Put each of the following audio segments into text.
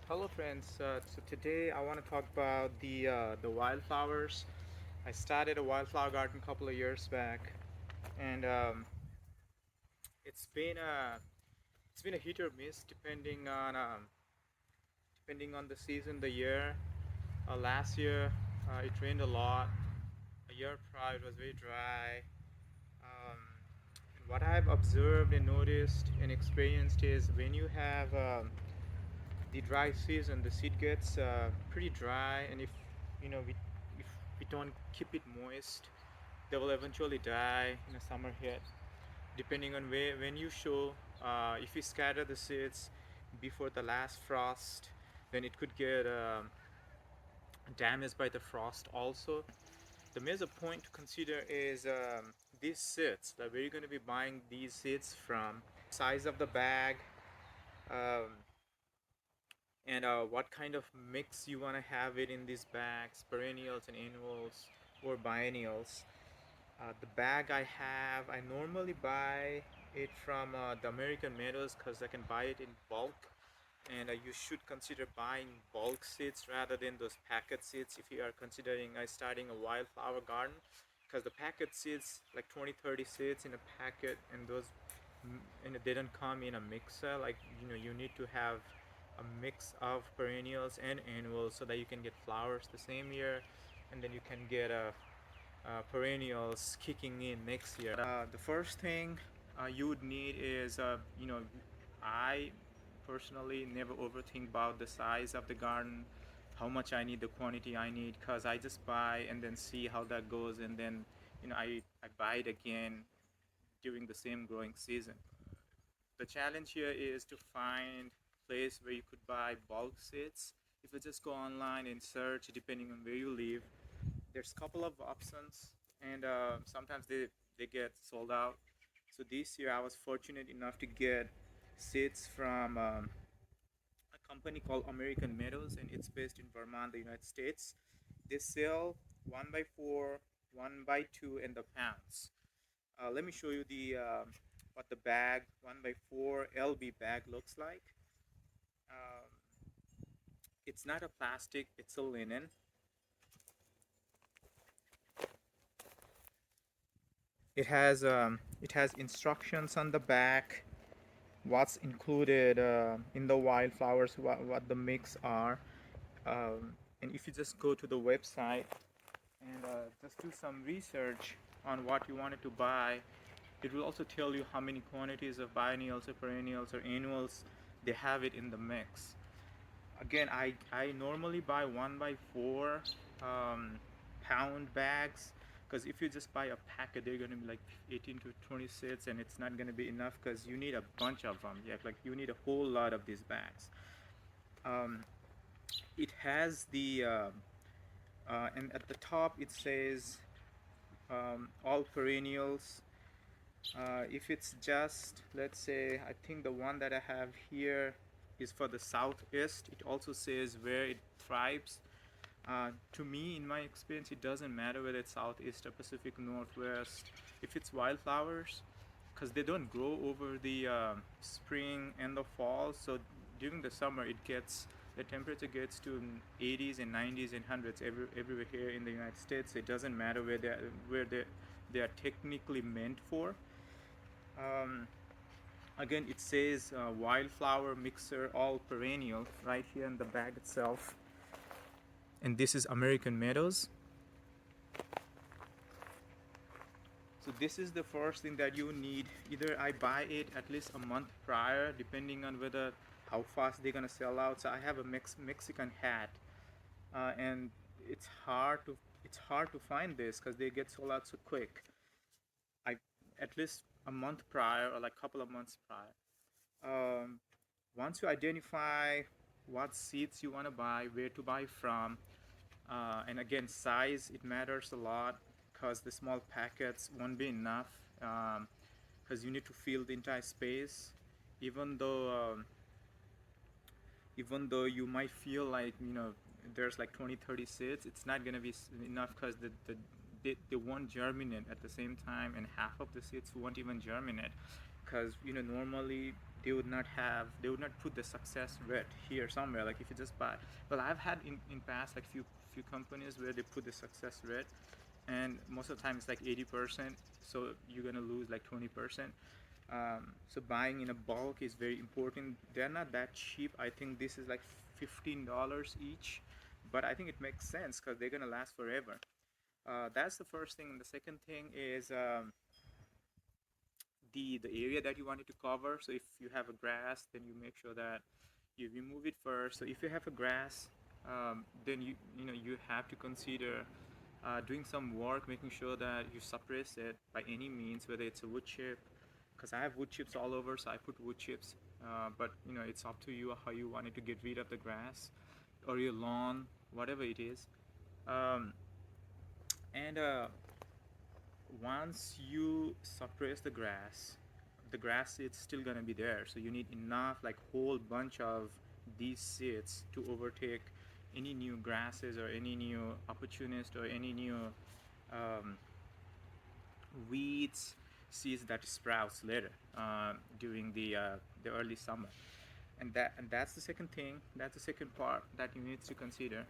Hello friends, so today I want to talk about the wildflowers. I started a wildflower garden a couple of years back, and it's been a it's been a hit or miss depending on the season, the year. Last year it rained a lot. A year prior it was very dry. Um, and what I've observed and noticed and experienced is when you have the dry season, the seed gets pretty dry, and if we don't keep it moist, they will eventually die in a summer heat. Depending on where when you show, if you scatter the seeds before the last frost, then it could get damaged by the frost also. The major point to consider is these seeds, like where you're going to be buying these seeds from, size of the bag, um, and what kind of mix you want to have it in these bags, perennials and annuals or biennials. The bag I have, I normally buy it from the American Meadows because I can buy it in bulk, and you should consider buying bulk seeds rather than those packet seeds if you are considering starting a wildflower garden, because the packet seeds, like 20-30 seeds in a packet, and those and they don't come in a mixer. Like, you need to have a mix of perennials and annuals so that you can get flowers the same year, and then you can get perennials kicking in next year. The first thing you would need is, I personally never overthink about the size of the garden, how much I need, the quantity I need, because I just buy and then see how that goes, and then I buy it again during the same growing season. The challenge here is to find a place where you could buy bulk seeds. If you just go online and search, depending on where you live, there's a couple of options, and sometimes they get sold out. So this year I was fortunate enough to get seeds from a company called American Meadows, and it's based in Vermont, the United States. They sell 1 by 4, 1 by 2, and the pounds. Let me show you the what the bag 1 by 4 LB bag looks like. Um, it's not a plastic; it's a linen. It has instructions on the back, what's included in the wildflowers, what the mix are, and if you just go to the website and just do some research on what you wanted to buy, it will also tell you how many quantities of biennials or perennials or annuals they have it in the mix. Again, I normally buy 1 by 4 um, pound bags, because if you just buy a packet, they're going to be like 18 to 20 sets, and it's not going to be enough because you need a bunch of them. Yeah, like you need a whole lot of these bags. um, it has and at the top it says all perennials. If it's just, let's say, I think the one that I have here is for the southeast. It also says where it thrives. To me, in my experience, it doesn't matter whether it's southeast or Pacific Northwest. If it's wildflowers, because they don't grow over the spring and the fall, so during the summer the temperature gets to 80s and 90s and hundreds everywhere here in the United States. It doesn't matter where they are technically meant for. Um, Again, it says wildflower mixer all perennial right here in the bag itself, and this is American Meadows. So this is the first thing that you need. Either I buy it at least a month prior, depending on whether how fast they're gonna sell out. So I have a Mexican hat, and it's hard to it's hard to find this because they get sold out so quick. I At least a month prior, or like a couple of months prior. Um, Once you identify what seeds you want to buy, where to buy from, and again, size, it matters a lot, because the small packets won't be enough, because you need to fill the entire space. even though um, Even though you might feel like, there's like 20-30 seeds, it's not going to be enough, because they won't germinate at the same time, and half of the seeds won't even germinate, because normally they would not put the success rate here somewhere. Like if you just buy, well, I've had in past like few companies where they put the success rate, and most of the time it's like 80%, so you're gonna lose like 20%. So buying in a bulk is very important. They're not that cheap. I think this is like $15 each, but I think it makes sense because they're gonna last forever. That's the first thing. The second thing is the area that you wanted to cover. So if you have a grass, then you make sure that you remove it first. So if you have a grass, then you have to consider doing some work, making sure that you suppress it by any means, whether it's a wood chip, because I have wood chips all over, so I put wood chips. But it's up to you how you wanted to get rid of the grass or your lawn, whatever it is. Um, and Once you suppress the grass is still gonna be there. So you need enough, like whole bunch of these seeds to overtake any new grasses or any new opportunist or any new um, weeds, seeds that sprouts later during the early summer. And that's the second thing. That's the second part that you need to consider.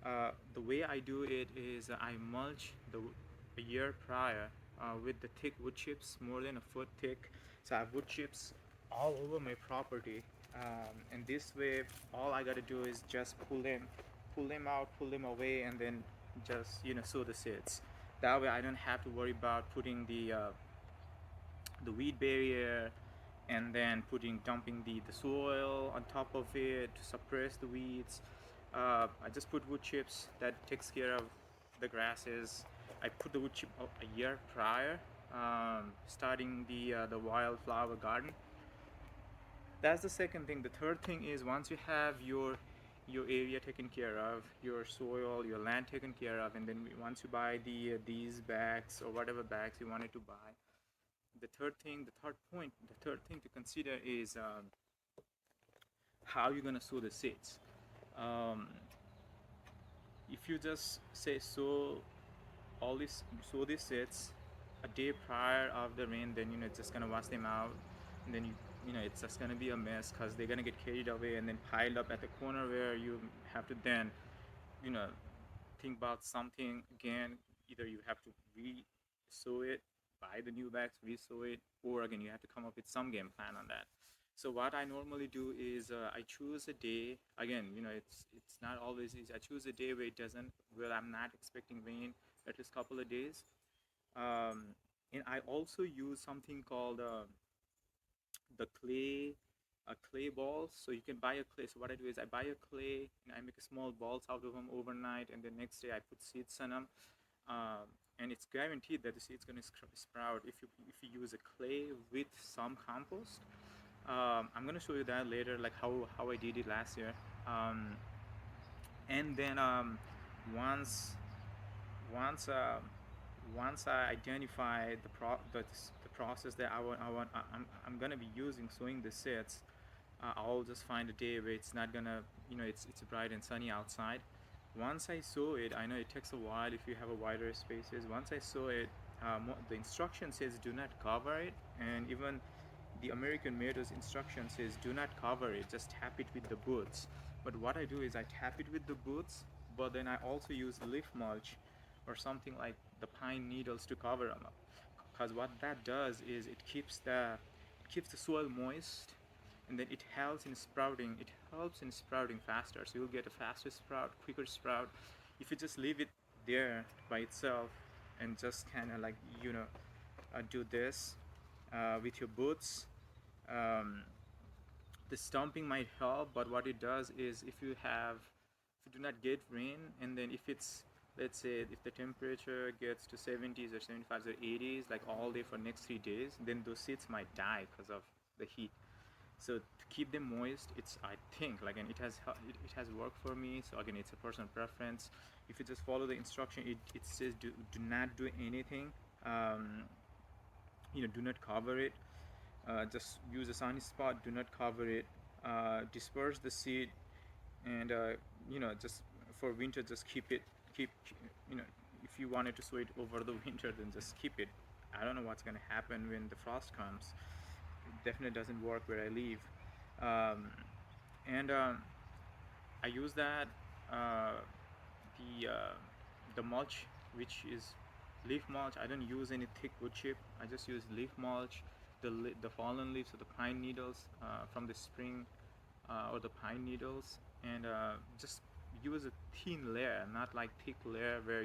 The way I do it is I mulch a year prior with the thick wood chips, more than a foot thick. So I have wood chips all over my property, and this way, all I gotta do is just pull them out, pull them away, and then just sow the seeds. That way, I don't have to worry about putting the weed barrier and then dumping the soil on top of it to suppress the weeds. I just put wood chips that takes care of the grasses. I put the wood chip a year prior, starting the wildflower garden. That's the second thing. The third thing is once you have your area taken care of, your soil, your land taken care of, and then once you buy these bags or whatever bags you wanted to buy, the third thing to consider is how you're gonna sow the seeds. Um, if you just say sow these seeds a day prior of the rain, then it's just gonna wash them out, and then it's just gonna be a mess because they're gonna get carried away and then piled up at the corner where you have to then you know think about something again. Either you have to re-sow it, buy the new bags, re-sow it, or again you have to come up with some game plan on that. So what I normally do is I choose a day. Again, it's not always easy. I choose a day where I'm not expecting rain at least couple of days. And I also use something called the clay balls. So you can buy a clay. So what I do is I buy a clay and I make a small balls out of them overnight, and the next day I put seeds on them. And it's guaranteed that the seed's going to sprout if you use a clay with some compost. I'm going to show you that later, like how I did it last year. And then once once once I identify the process that I'm gonna be using sowing the seeds, I'll just find a day where it's not gonna it's bright and sunny outside. Once I sow it, I know it takes a while if you have a wider spaces. Once I sow it, the instruction says do not cover it, and even the American Meadow's instruction says do not cover it, just tap it with the boots. But what I do is I tap it with the boots, but then I also use leaf mulch or something like the pine needles to cover them up. Because what that does is it keeps the soil moist, and then it helps in sprouting. It helps in sprouting faster, so you'll get a faster sprout, quicker sprout. If you just leave it there by itself and just kind of like do this with your boots, um, the stumping might help, but what it does is if you do not get rain, and then if it's, let's say, if the temperature gets to 70s or 75s or 80s like all day for next 3 days, then those seeds might die because of the heat. So to keep them moist, I think, like, and it has worked for me. So again, it's a personal preference. If you just follow the instruction, it says do not do anything. um, do not cover it. Just use a sunny spot. Do not cover it. Disperse the seed, and just for winter, just keep you know if you wanted to sow it over the winter, then just keep it. I don't know what's going to happen when the frost comes. definitely doesn't work where I live. Um, and I use that uh, the uh, the mulch, which is leaf mulch. I don't use any thick wood chip. I just use leaf mulch, the fallen leaves of the pine needles from the spring, or the pine needles, and just use a thin layer, not like thick layer where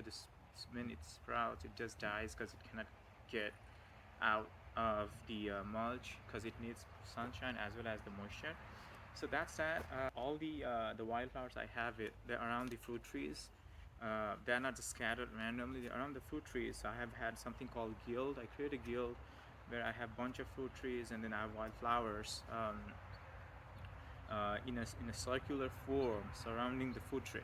this when it sprouts it just dies because it cannot get out of the mulch because it needs sunshine as well as the moisture. So that's that. All the wildflowers I have it, they're around the fruit trees. They're not just scattered randomly. They're around the fruit trees. So I have had something called guild. I create a guild where I have a bunch of fruit trees and then I have wildflowers in a circular form surrounding the fruit tree.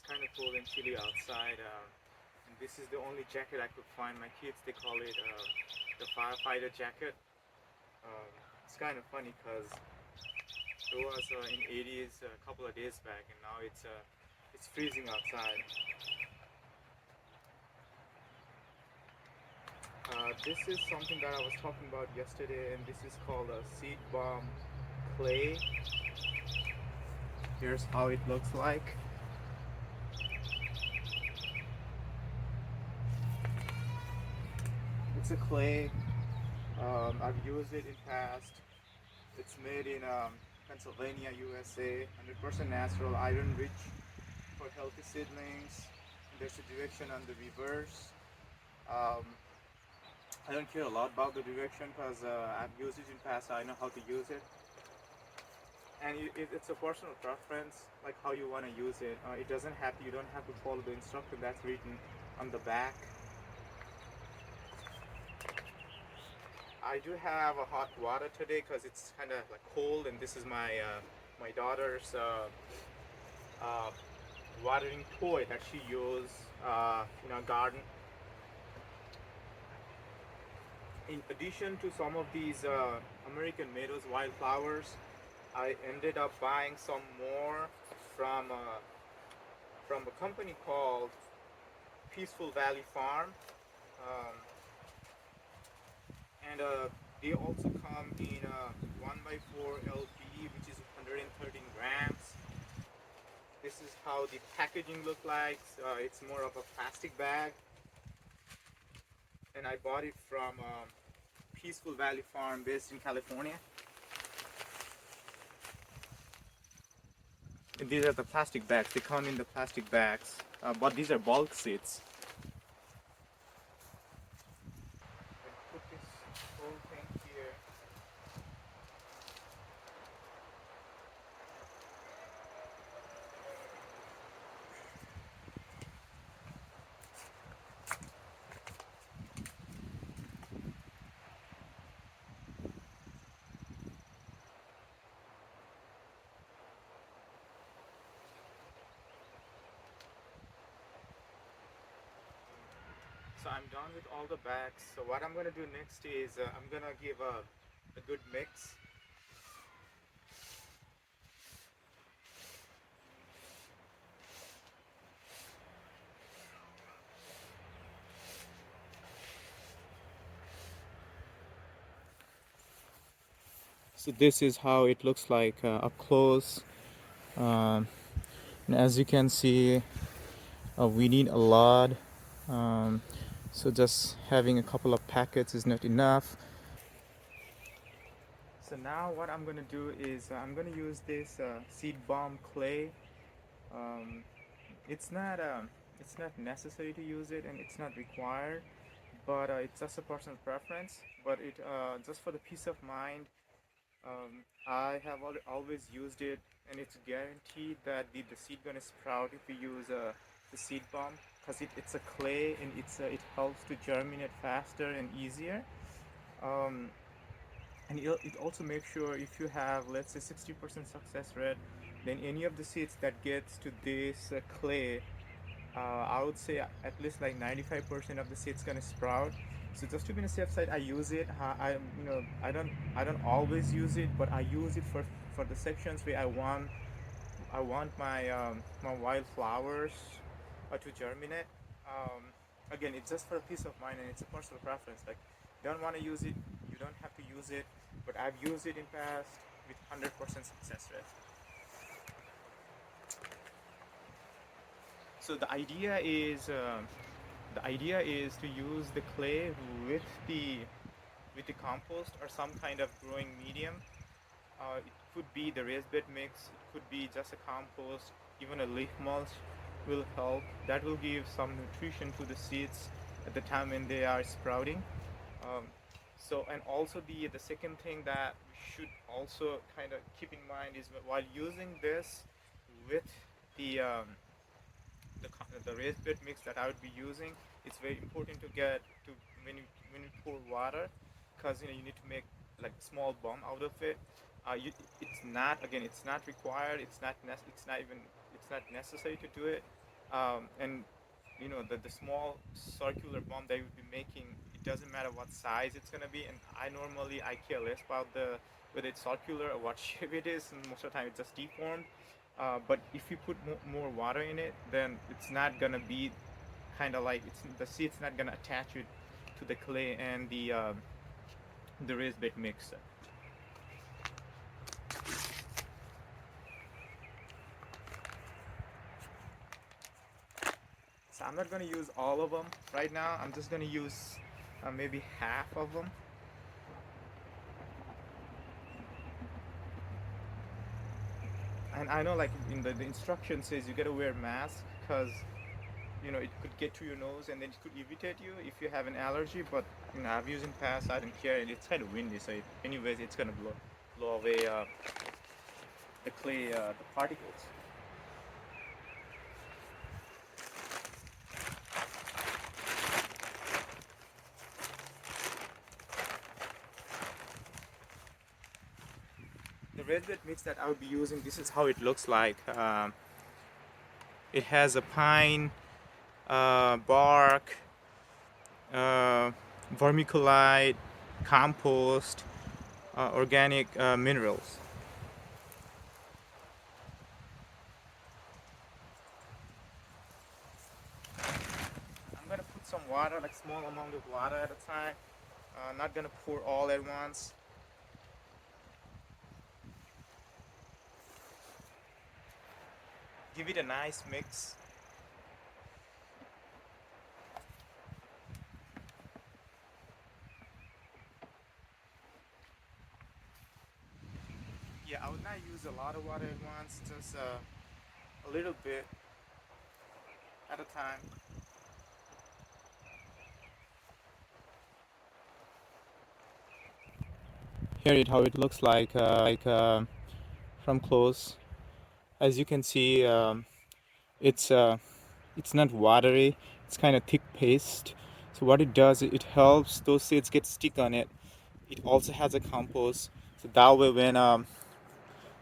It's kind of cold and chilly outside. And this is the only jacket I could find. My kids, they call it the firefighter jacket. It's kind of funny because it was in 80s a couple of days back, and now it's freezing outside. This is something that I was talking about yesterday, and this is called a seed bomb clay. Here's how it looks like. It's a clay. I've used it in past. It's made in Pennsylvania, USA. 100% natural, iron rich for healthy seedlings. There's a direction on the reverse. Um, I don't care a lot about the direction because I've used it in past. So I know how to use it, and it's a personal preference, like how you want to use it. It doesn't have to. You don't have to follow the instruction that's written on the back. I do have a hot water today because it's kind of like cold, and this is my daughter's uh, watering toy that she used in our garden. In addition to some of these American Meadows wildflowers, I ended up buying some more from from a company called Peaceful Valley Farm, um, and they also come in 1 by 4 LP, which is 113 grams. This is how the packaging look like. It's more of a plastic bag, and I bought it from Peaceful Valley Farm based in California. And these are the plastic bags. They come in the plastic bags, but these are bulk seeds. Put this whole thing here. So I'm done with all the bags. So what I'm gonna do next is I'm gonna give a good mix. So this is how it looks like up close. Um, and as you can see, we need a lot. Um, so just having a couple of packets is not enough. So now what I'm gonna do is I'm gonna use this seed bomb clay. Um, it's not necessary to use it, and it's not required, but it's just a personal preference. But it just for the peace of mind, I have always used it, and it's guaranteed that the seed gonna sprout if you use the seed bomb, because it's a clay, and it helps to germinate faster and easier. Um, and it also makes sure if you have, let's say, 60% success rate, then any of the seeds that gets to this clay, I would say at least like 95% of the seeds gonna sprout. So just to be on the safe side, I use it. I don't always use it, but I use it for the sections where I want my wildflowers to germinate. Um, Again, it's just for a peace of mind, and it's a personal preference. Like, you don't want to use it, you don't have to use it. But I've used it in past with 100% success rate. So the idea is to use the clay with the compost or some kind of growing medium. It could be the raised bed mix, it could be just a compost, even a leaf mulch will help. That will give some nutrition to the seeds at the time when they are sprouting. Um, and also the second thing that we should also kind of keep in mind is while using this with the the raised bed mix that I would be using, it's very important to get to when you pour water, because you need to make like small bomb out of it. It's not, again, it's not required. It's not even, it's not necessary to do it. And the small circular bomb that you would be making, it doesn't matter what size it's gonna be. And I care less about the whether it's circular or what shape it is, and most of the time it's just deformed. But if you put more water in it, then it's not gonna be kind of like, the seed's not gonna attach it to the clay and the raised bed mix. So I'm not gonna use all of them right now. I'm just gonna use maybe half of them. And I know, like, in the instruction says you gotta wear mask, because it could get to your nose and then it could irritate you if you have an allergy. But I've used in past, I don't care, and it's kind of windy, so anyways it's gonna blow away the clay, the particles. The red bed mix that I would be using, this is how it looks like. It has a pine, bark, uh, vermiculite, compost, organic minerals. I'm gonna put some water, like small amount of water at a time. Not gonna pour all at once. give it a nice mix. Yeah, I would not use a lot of water at once, just a little bit at a time. Here it how it looks like from close. As you can see, it's it's not watery. It's kind of thick paste. So what it does, it helps those seeds get stick on it. It also has a compost, so that way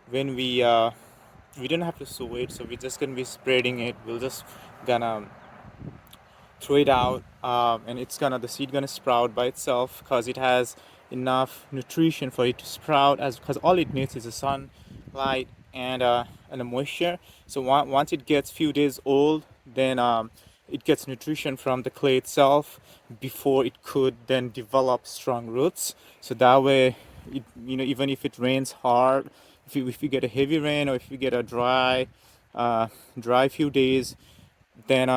when we don't have to sow it, so we're just gonna be spreading it. We'll just gonna throw it out, and it's gonna the seed gonna sprout by itself because it has enough nutrition for it to sprout, as because all it needs is the sunlight and the moisture. So once it gets few days old, then it gets nutrition from the clay itself before it could then develop strong roots. So that way, even if it rains hard, if you get a heavy rain, or if you get a dry few days, then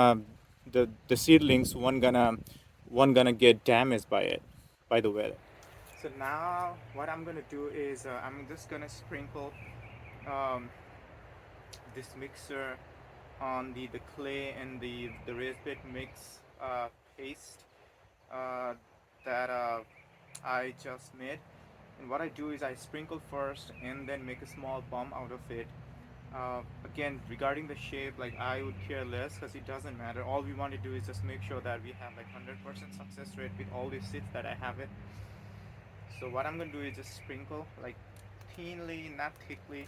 the seedlings one gonna get damaged by it, by the weather. So now what I'm gonna do is I'm just gonna sprinkle um, this mixer on the clay and the raised bed mix paste uh, that I just made. And what I do is I sprinkle first and then make a small bomb out of it. Again, regarding the shape, like I would care less because it doesn't matter. All we want to do is just make sure that we have like 100% success rate with all these seeds that I have it. So what I'm gonna do is just sprinkle like thinly, not thickly.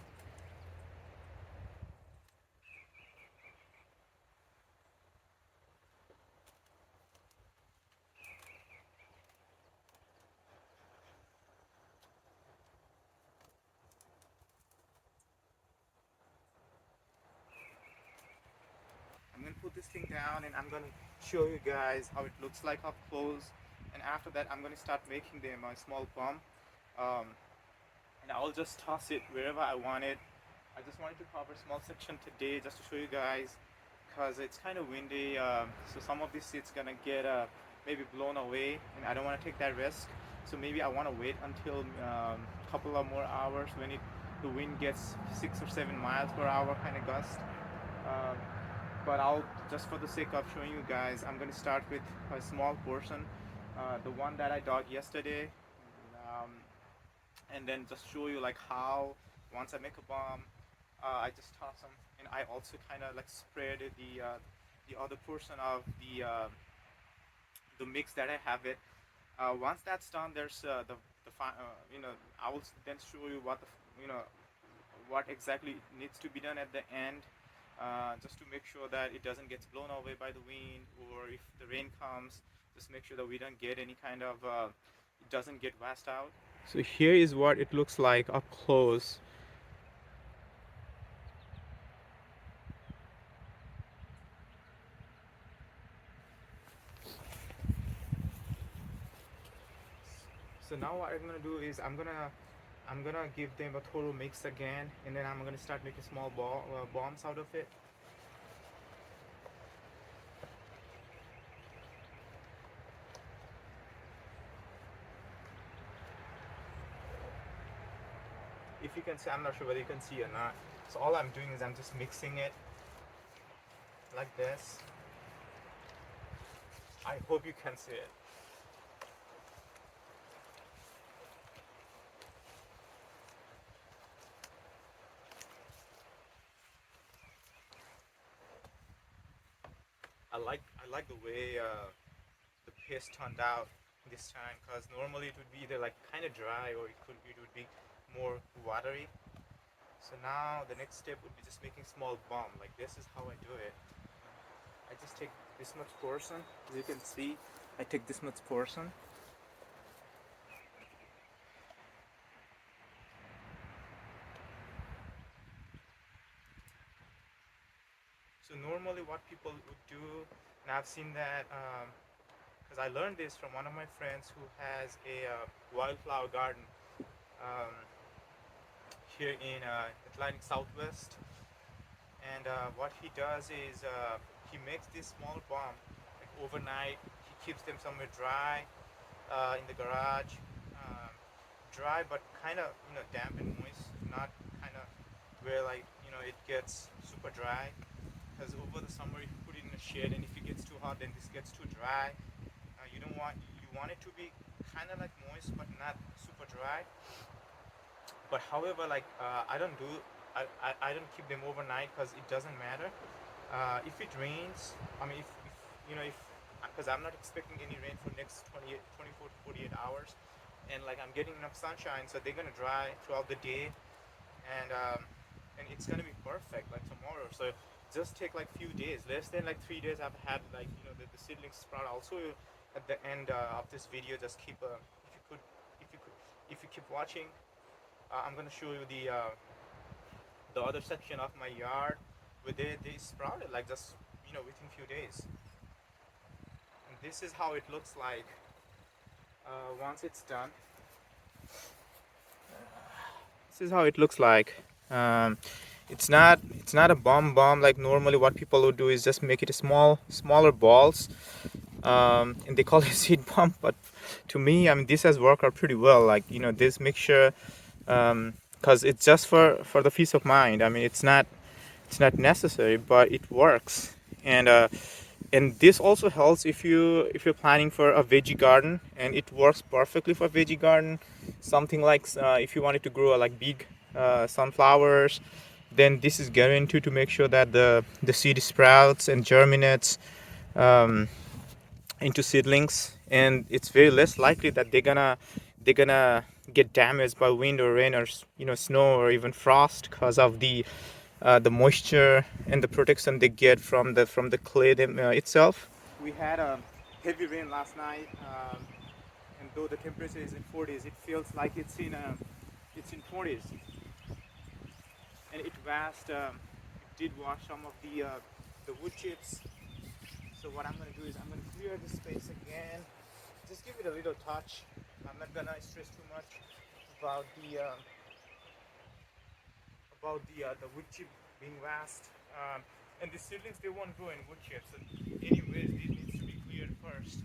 I'm gonna put this thing down and I'm gonna show you guys how it looks like up close. And after that, I'm gonna start making them a small bomb. Um, and I'll just toss it wherever I want it. I just wanted to cover a small section today just to show you guys because it's kind of windy. So some of these seeds gonna get maybe blown away, and I don't want to take that risk. So maybe I want to wait until a couple of more hours when the wind gets 6 or 7 miles per hour kind of gust. Um, but I'll just for the sake of showing you guys, I'm gonna start with a small portion, the one that I dug yesterday. Um, and then just show you like how once I make a bomb, I just toss them, and I also kind of like spread the other portion of the mix that I have it. Once that's done, there's I will then show you what what exactly needs to be done at the end, just to make sure that it doesn't get blown away by the wind, or if the rain comes, just make sure that we don't get any kind of it doesn't get washed out. So here is what it looks like up close. So now what I'm gonna do is I'm gonna give them a total mix again, and then I'm gonna start making small bombs out of it. If you can see, I'm not sure whether you can see or not. So all I'm doing is I'm just mixing it like this. I hope you can see it. I like the way the paste turned out this time, because normally it would be either like kind of dry, or it would be more watery. So now the next step would be just making small bomb. Like this is how I do it. I just take this much portion. As you can see, I take this much portion. So normally what people would do, and I've seen that because I learned this from one of my friends who has a wildflower garden um, here in Atlantic Southwest, And what he does is he makes this small bomb like overnight. He keeps them somewhere dry in the garage, um, dry but kind of damp and moist, not kind of where like it gets super dry. Because over the summer if you put it in a shed and if it gets too hot then this gets too dry. You don't want you want it to be kind of like moist but not super dry. But however, like I don't keep them overnight because it doesn't matter. If it rains, I mean, if if because I'm not expecting any rain for next 24 to 48 hours, and like I'm getting enough sunshine, so they're gonna dry throughout the day, and um, and it's gonna be perfect like tomorrow. So just take like few days, less than like 3 days. I've had like the seedlings sprout. Also at the end of this video, just keep if you could if you could if you keep watching, I'm gonna show you the other section of my yard where they sprouted like just within few days. And this is how it looks like once it's done. This is how it looks like. Um, it's not a bomb like normally what people would do is just make it a smaller balls, and they call it seed bomb. But to me, I mean, this has worked out pretty well. Like this mixture, because it's just for the peace of mind. I mean, it's not necessary, but it works. And this also helps if you're planning for a veggie garden, and it works perfectly for veggie garden. Something like if you wanted to grow like big sunflowers, then this is guaranteed to make sure that the seed sprouts and germinates um, into seedlings, and it's very less likely that they're gonna get damaged by wind or rain or snow or even frost because of the moisture and the protection they get from the clay itself. We had a heavy rain last night, and though the temperature is in 40s, it feels like it's in 40s, and it did wash some of the wood chips. So what I'm gonna do is I'm gonna clear the space again, just give it a little touch. I'm not gonna stress too much about the wood chip being vast. And the seedlings they won't grow in wood chips. So anyways, this needs to be cleared first.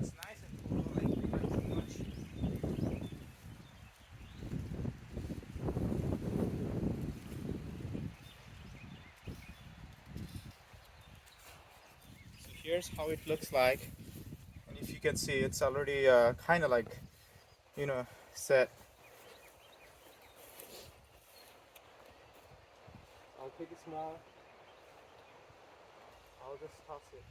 It's nice and cool, like not too much. So here's how it looks like, and if you can see, it's already kind of like set. I'll take it small. I'll just toss it.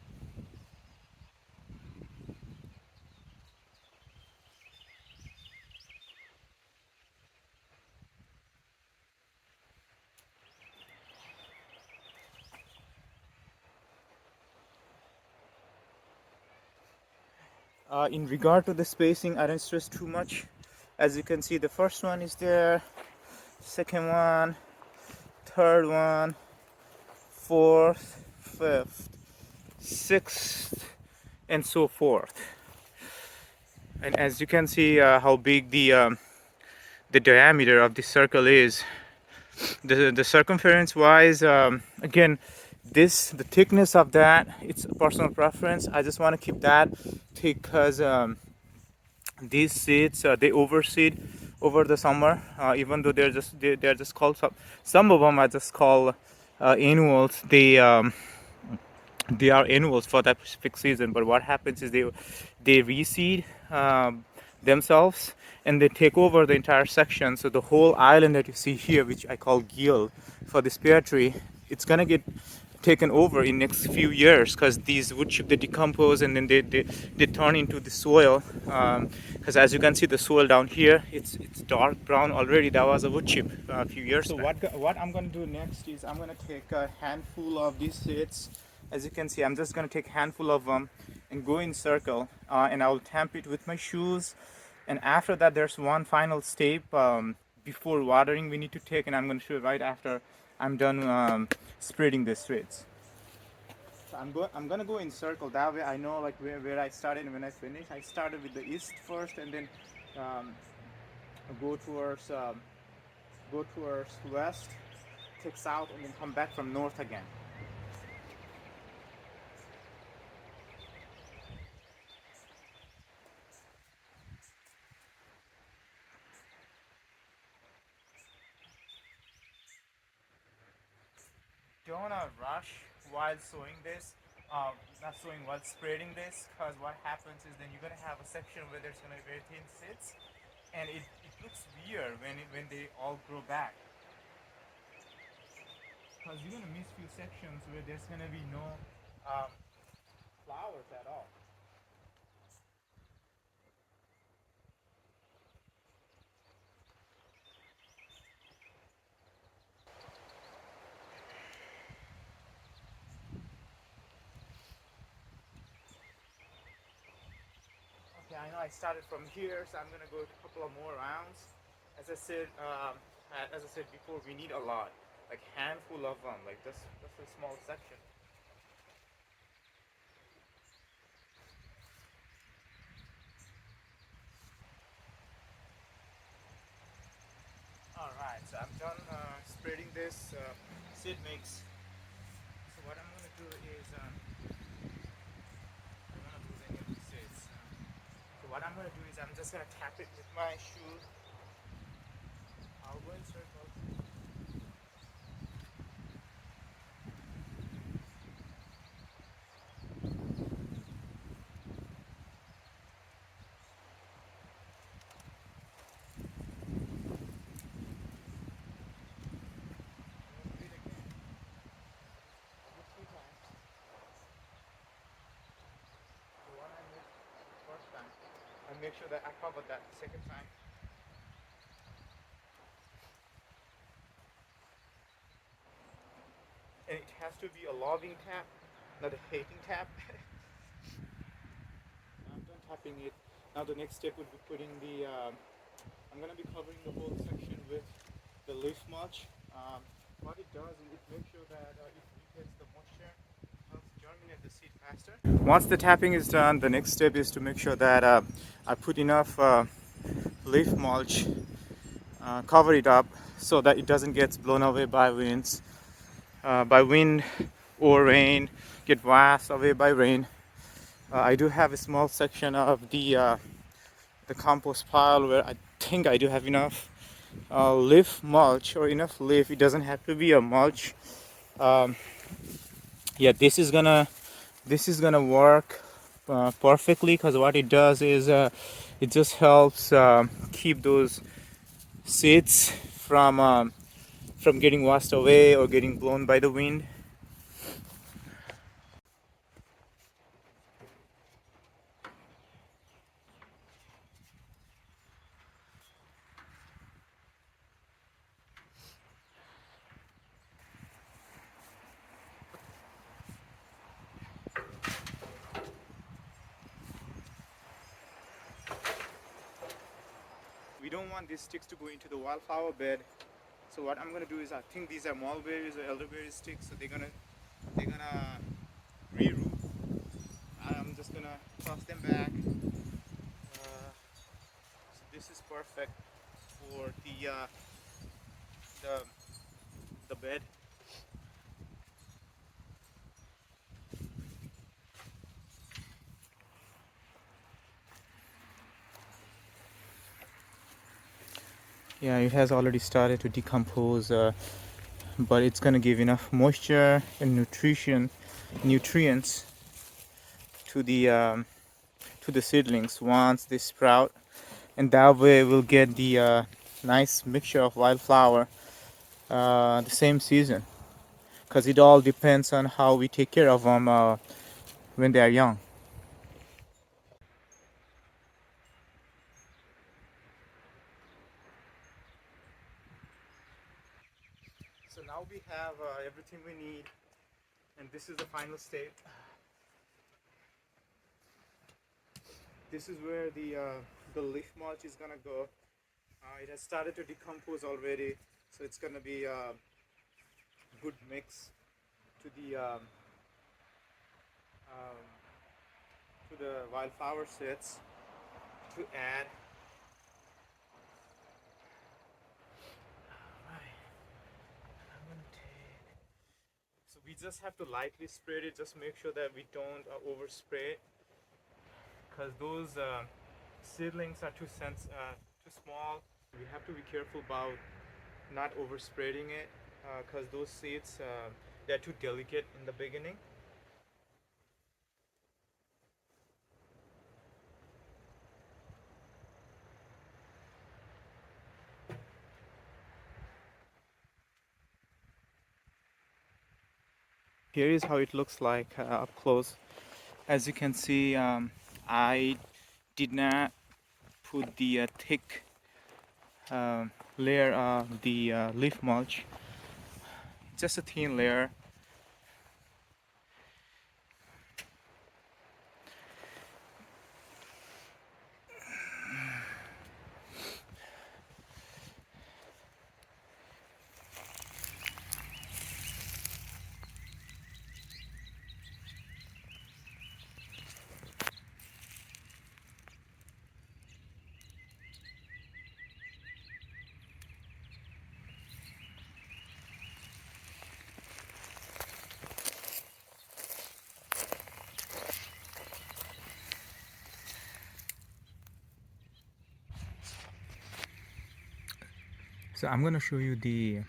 In regard to the spacing, I don't stress too much. As you can see, the first one is there, second one, third one, fourth, fifth, sixth, and so forth. And as you can see, how big the diameter of the circle is. The circumference wise, again, the thickness of that, it's a personal preference. I just want to keep that thick because these seeds they overseed over the summer, even though they're just called some of them are just called annuals. They are annuals for that specific season, but what happens is they reseed themselves, and they take over the entire section. So the whole island that you see here, which I call gill for this pear tree, it's gonna get taken over in next few years because these wood chip they decompose, and then they turn into the soil, because as you can see the soil down here, it's dark brown already. That was a wood chip a few years back. So what I'm gonna do next is I'm gonna take a handful of these seeds. As you can see, I'm just gonna take a handful of them and go in circle, and I will tamp it with my shoes. And after that, there's one final step before watering we need to take, and I'm gonna show you right after I'm done spreading the seeds. So I'm gonna go in circle. That way I know like where I started and when I finish. I started with the east first, and then um, go towards go towards west, take south, and then come back from north again. Don't wanna rush while sowing this. Not sowing while spreading this, because what happens is then you're gonna have a section where there's gonna be very thin seeds, and it looks weird when they all grow back. Because you're gonna miss few sections where there's gonna be no um, flowers at all. Okay, I know I started from here, so I'm gonna go a couple of more rounds. As I said, as I said before, we need a lot, like handful of them. Like that's a small section. All right, so I'm done spreading this seed mix. So what I'm gonna do is I don't wanna lose any of the seeds. So what I'm gonna do is I'm just gonna tap it with my shoe. I'll go in circles. I'm gonna do it again. I'll do 3 times. The one I missed the first time. I make sure that I cover that the second time. And it has to be a loving tap, not a hating tap. I'm done tapping it. Now the next step would be putting the. I'm gonna be covering the whole section with the leaf mulch. What it does is it makes sure that it retains the moisture, helps germinate the seed faster. Once the tapping is done, the next step is to make sure that I put enough leaf mulch, cover it up so that it doesn't get blown away by wind or rain, get washed away by rain. I do have a small section of the compost pile where I think I do have enough leaf mulch or enough leaf. It doesn't have to be a mulch. Um, yeah, this is gonna work perfectly, because what it does is it just helps keep those seeds from getting washed away or getting blown by the wind. We don't want these sticks to go into the wildflower bed. So what I'm gonna do is I think these are mulberries or elderberry sticks, so they're gonna reroot. I'm just gonna toss them back. So this is perfect for the the bed. Yeah, it has already started to decompose, but it's gonna give enough moisture and nutrients to the seedlings once they sprout, and that way we'll get the nice mixture of wildflower the same season. Because it all depends on how we take care of them when they are young. So now we have everything we need, and this is the final state. This is where the leaf mulch is gonna go. It has started to decompose already, so it's gonna be a good mix to um, to the wildflower seeds to add. Alright, I'm gonna take. So we just have to lightly spray it. Just make sure that we don't overspray it, because those seedlings are too small. We have to be careful about not overspreading it, because those seeds they're too delicate in the beginning. Here is how it looks like up close. As you can see, I did not put the thick layer of the leaf mulch, just a thin layer. So I'm gonna show you the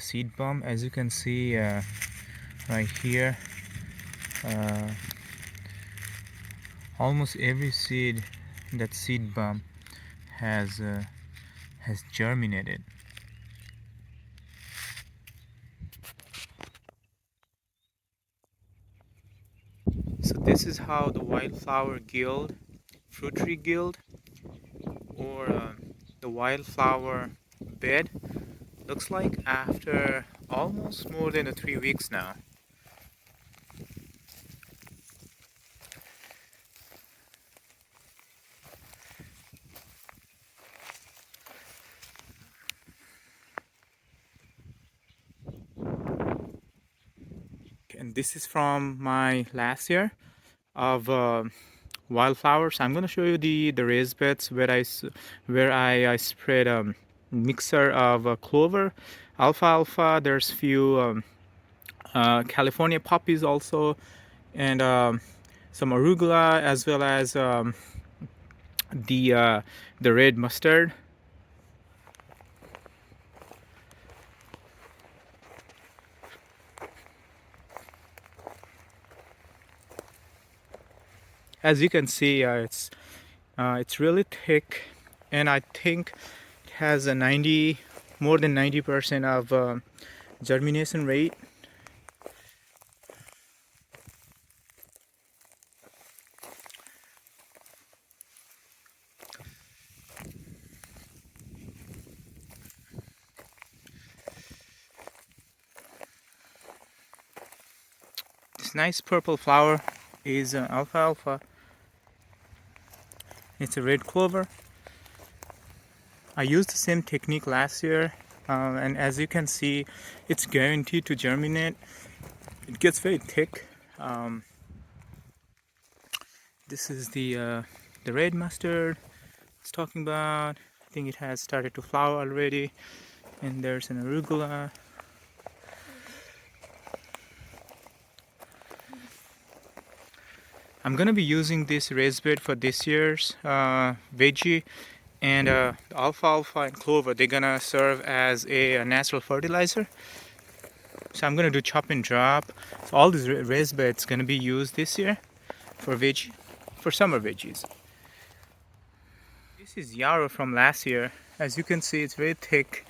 seed bomb. As you can see right here, uh, almost every seed that seed bomb has germinated. So this is how the wildflower guild, fruit tree guild, or the wildflower bed looks like after almost more than 3 weeks now. And this is from my last year of wildflowers. I'm gonna show you the raised beds where I spread a mixer of clover, alfalfa. There's few California poppies also, and some arugula, as well as the red mustard. As you can see, it's really thick, and I think it has a more than 90% of germination rate. This nice purple flower is alfalfa. It's a red clover. I used the same technique last year, and as you can see, it's guaranteed to germinate. It gets very thick. This is the red mustard I was talking about. I think it has started to flower already, and there's an arugula. I'm gonna be using this raised bed for this year's veggie, and the alfalfa and clover, they're gonna serve as a natural fertilizer. So I'm gonna do chop and drop. So all these raised beds gonna be used this year for veggie, for summer veggies. This is yarrow from last year. As you can see, it's very thick,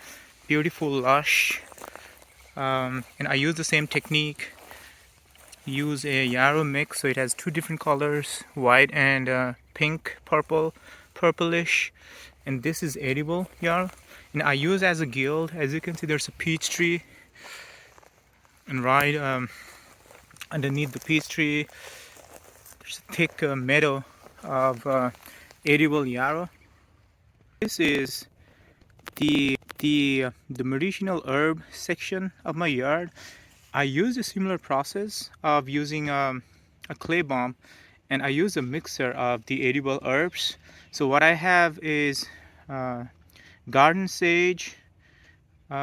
beautiful, lush, and I use the same technique. Use a yarrow mix, so it has two different colors, white and pink, purplish, and this is edible yarrow. And I use as a guild. As you can see, there's a peach tree, and right underneath the peach tree, there's a thick meadow of edible yarrow. This is the medicinal herb section of my yard. I use a similar process of using a clay bomb, and I use a mixer of the edible herbs. So what I have is uh, garden sage,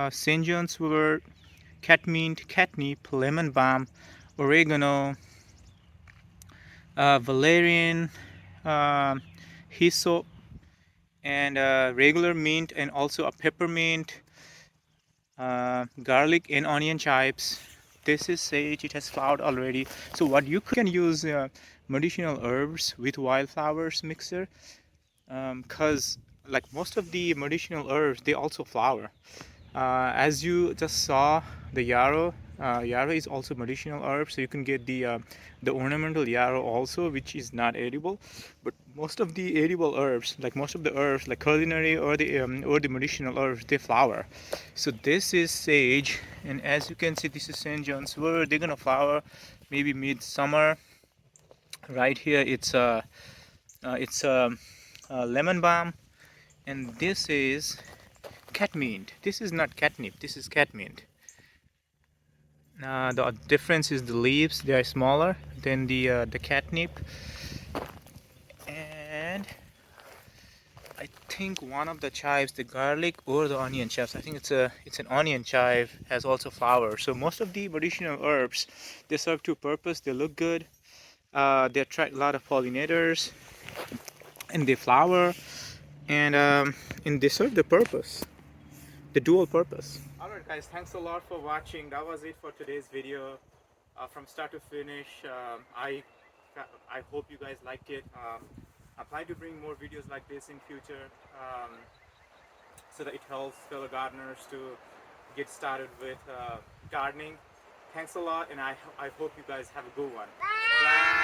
St. John's wort, catmint, catnip, lemon balm, oregano, valerian, uh, hyssop, and regular mint, and also a peppermint, garlic and onion chives. This is sage, it has flowered already. So what you can use medicinal herbs with wildflowers mixer, because like most of the medicinal herbs, they also flower. As you just saw, the yarrow is also medicinal herb, so you can get the ornamental yarrow also, which is not edible. But most of the edible herbs, like most of the herbs, like culinary or the medicinal herbs, they flower. So this is sage, and as you can see, this is St. John's wort. They're gonna flower maybe midsummer. Right here, it's lemon balm, and this is catmint. This is not catnip. This is catmint. The difference is the leaves, they are smaller than the catnip, and I think one of the chives, the garlic or the onion chives, I think it's an onion chive, has also flowers. So most of the medicinal herbs, they serve two purpose. They look good, they attract a lot of pollinators, and they flower, and they serve the purpose, the dual purpose. Alright guys, thanks a lot for watching. That was it for today's video. From start to finish, I hope you guys liked it. I plan to bring more videos like this in future, so that it helps fellow gardeners to get started with gardening. Thanks a lot, and I hope you guys have a good one. Bye.